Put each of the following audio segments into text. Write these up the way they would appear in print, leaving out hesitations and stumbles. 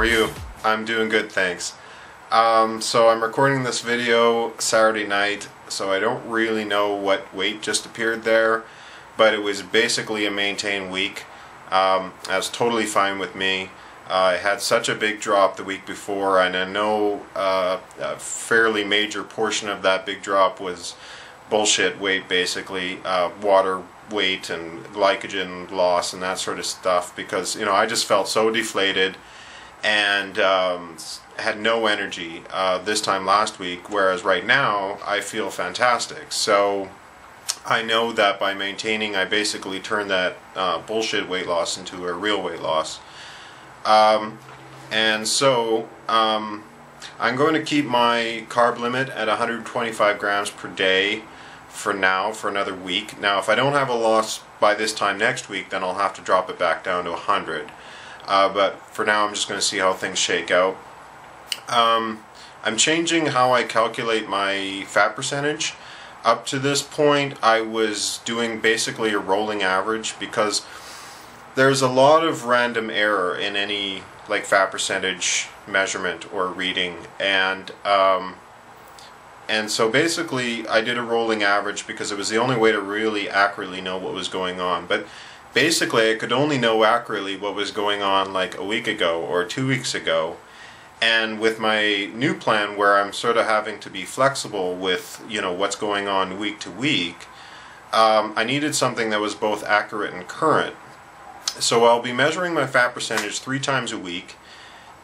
are you? I'm doing good, thanks. So I'm recording this video Saturday night, so I don't really know what weight just appeared there, but it was basically a maintained week. That's totally fine with me. I had such a big drop the week before, and I know a fairly major portion of that big drop was bullshit weight, basically, water weight and glycogen loss and that sort of stuff, because I just felt so deflated and had no energy this time last week, whereas right now I feel fantastic. So I know that by maintaining, I basically turned that bullshit weight loss into a real weight loss. And so I'm going to keep my carb limit at 125 grams per day for now, for another week. Now if I don't have a loss by this time next week, then I'll have to drop it back down to 100. But for now I'm just going to see how things shake out. I'm changing how I calculate my fat percentage. Up to this point I was doing basically a rolling average, because there's a lot of random error in any fat percentage measurement or reading, and so basically I did a rolling average because it was the only way to really accurately know what was going on. But basically I could only know accurately what was going on like a week ago or 2 weeks ago. And with my new plan, where I'm sort of having to be flexible with what's going on week to week, I needed something that was both accurate and current. So I'll be measuring my fat percentage 3 times a week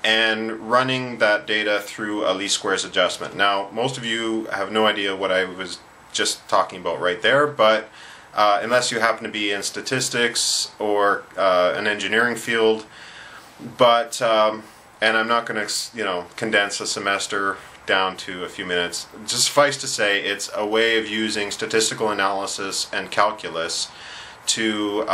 and running that data through a least squares adjustment. Now most of you have no idea what I was just talking about right there, but unless you happen to be in statistics or an engineering field, but and I'm not going to condense a semester down to a few minutes. Just suffice to say, it's a way of using statistical analysis and calculus to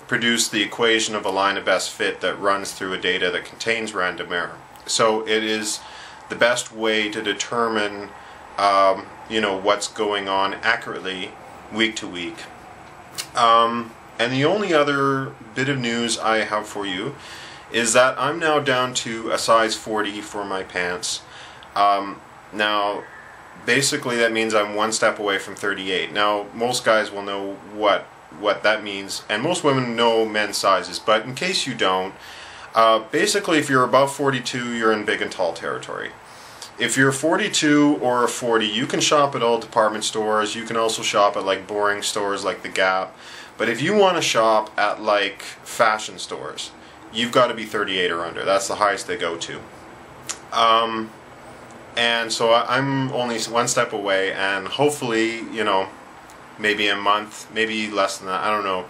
produce the equation of a line of best fit that runs through a data that contains random error. So it is the best way to determine what's going on accurately week to week. And the only other bit of news I have for you is that I'm now down to a size 40 for my pants. Now basically that means I'm one step away from 38. Now most guys will know what that means, and most women know men's sizes, but in case you don't, basically if you're above 42, you're in big and tall territory. If you're 42 or a 40, you can shop at all department stores. You can also shop at boring stores like the Gap. But if you want to shop at fashion stores, you've got to be 38 or under. That's the highest they go to. And so I'm only one step away, and hopefully, maybe a month, maybe less than that, I don't know,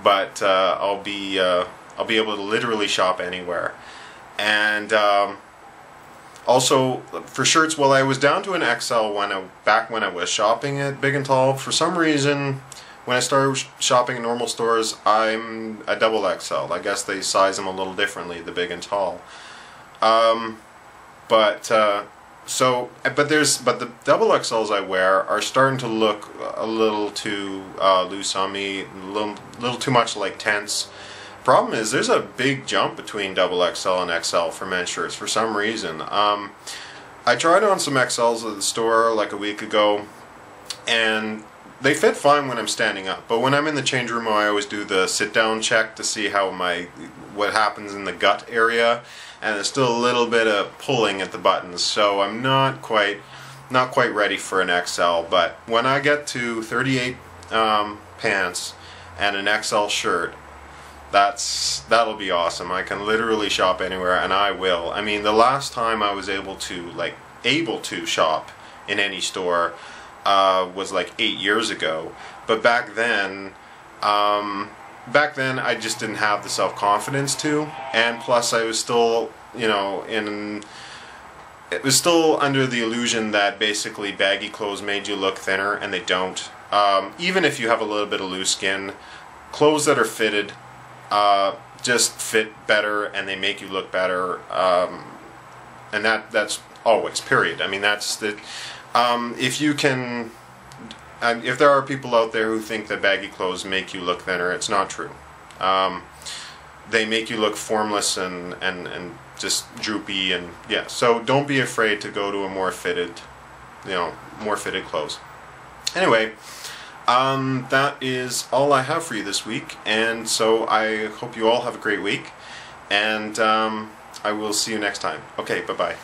but I'll be able to literally shop anywhere. And also for shirts, well, I was down to an XL back when I was shopping at Big and Tall. For some reason, when I started shopping in normal stores, I'm a double XL. I guess they size them a little differently, the Big and Tall. But the double XLs I wear are starting to look a little too loose on me, a little too much like tents. Problem is, there's a big jump between double XL and XL for men's shirts for some reason. I tried on some XLs at the store like a week ago, and they fit fine when I'm standing up, but when I'm in the change room, I always do the sit-down check to see how what happens in the gut area, and there's still a little bit of pulling at the buttons, so I'm not quite ready for an XL. But when I get to 38 pants and an XL shirt, that'll be awesome. I can literally shop anywhere, and I will. I mean, the last time I was able to shop in any store was 8 years ago, but back then I just didn't have the self-confidence to, and plus I was still, it was still under the illusion that basically baggy clothes made you look thinner, and they don't. Even if you have a little bit of loose skin, clothes that are fitted just fit better, and they make you look better, and that's always, period. I mean, that's the if there are people out there who think that baggy clothes make you look thinner, it's not true. They make you look formless and just droopy, and yeah. So don't be afraid to go to a more fitted, more fitted clothes. Anyway, that is all I have for you this week, and so I hope you all have a great week, and I will see you next time. Okay, bye-bye.